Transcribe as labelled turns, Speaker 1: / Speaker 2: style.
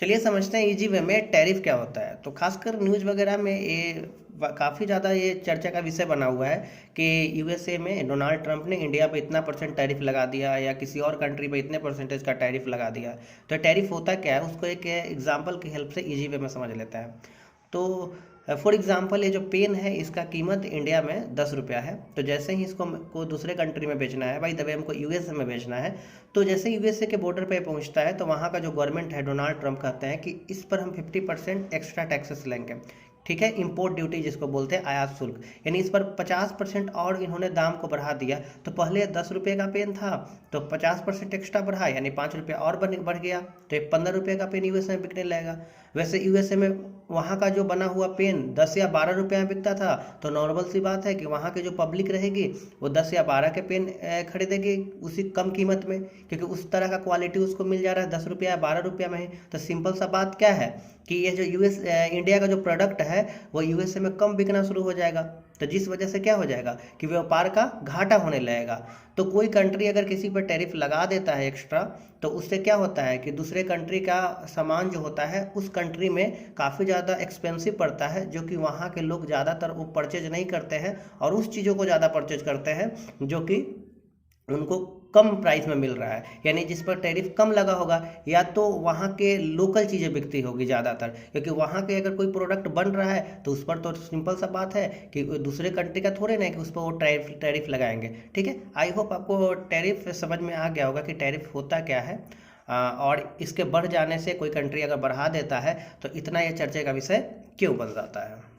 Speaker 1: चलिए समझते हैं इजी वे में टैरिफ क्या होता है। तो खासकर न्यूज़ वगैरह में ये काफ़ी ज़्यादा ये चर्चा का विषय बना हुआ है कि यूएसए में डोनाल्ड ट्रंप ने इंडिया पे इतना परसेंट टैरिफ लगा दिया या किसी और कंट्री पे इतने परसेंटेज का टैरिफ लगा दिया। तो टैरिफ होता क्या है उसको एक एग्जांपल की हेल्प से इजी वे में समझ लेता है। तो फॉर एग्जांपल ये जो पेन है इसका कीमत इंडिया में 10 रुपया है। तो जैसे ही इसको को दूसरे कंट्री में बेचना है, भाई दबे हमको यूएसए में बेचना है, तो जैसे यूएसए के बॉर्डर पे पहुंचता है तो वहाँ का जो गवर्नमेंट है, डोनाल्ड ट्रंप कहते हैं कि इस पर हम 50% एक्स्ट्रा टैक्सेस लेंगे। ठीक है, इंपोर्ट ड्यूटी जिसको बोलते हैं, आयात शुल्क, यानी इस पर 50% और इन्होंने दाम को बढ़ा दिया। तो पहले 10 रुपये का पेन था तो 50% एक्स्ट्रा बढ़ा, यानी 5 रुपया और बढ़ गया, तो एक 15 रुपये का पेन यूएसए में बिकने लगेगा। वैसे यूएसए में वहाँ का जो बना हुआ पेन 10 या 12 रुपये में बिकता था, तो नॉर्मल सी बात है कि वहाँ की जो पब्लिक रहेगी वो 10 या 12 के पेन खरीदेगी उसी कम कीमत में, क्योंकि उस तरह का क्वालिटी उसको मिल जा रहा है 10 रुपया या 12 रुपया में ही। तो सिंपल सा बात क्या है कि ये जो इंडिया का जो प्रोडक्ट है वो यूएसए में कम बिकना शुरू हो जाएगा। तो जिस वजह से क्या हो जाएगा कि व्यापार का घाटा होने लगेगा। तो कोई कंट्री अगर किसी पर टैरिफ लगा देता है एक्स्ट्रा, तो उससे क्या होता है कि दूसरे कंट्री का सामान जो होता है उस कंट्री में काफ़ी ज़्यादा एक्सपेंसिव पड़ता है, जो कि वहाँ के लोग ज़्यादातर वो परचेज नहीं करते हैं और उस चीज़ों को ज़्यादा परचेज करते हैं जो कि उनको कम प्राइस में मिल रहा है, यानी जिस पर टैरिफ कम लगा होगा या तो वहाँ के लोकल चीज़ें बिकती होगी ज़्यादातर, क्योंकि वहाँ के अगर कोई प्रोडक्ट बन रहा है तो उस पर तो सिंपल सा बात है कि दूसरे कंट्री का थोड़े ना है कि उस पर वो टैरिफ लगाएंगे। ठीक है, आई होप आपको टैरिफ समझ में आ गया होगा कि टैरिफ होता क्या है। और इसके बढ़ जाने से कोई कंट्री अगर बढ़ा देता है तो इतना ये चर्चे का विषय क्यों बन जाता है।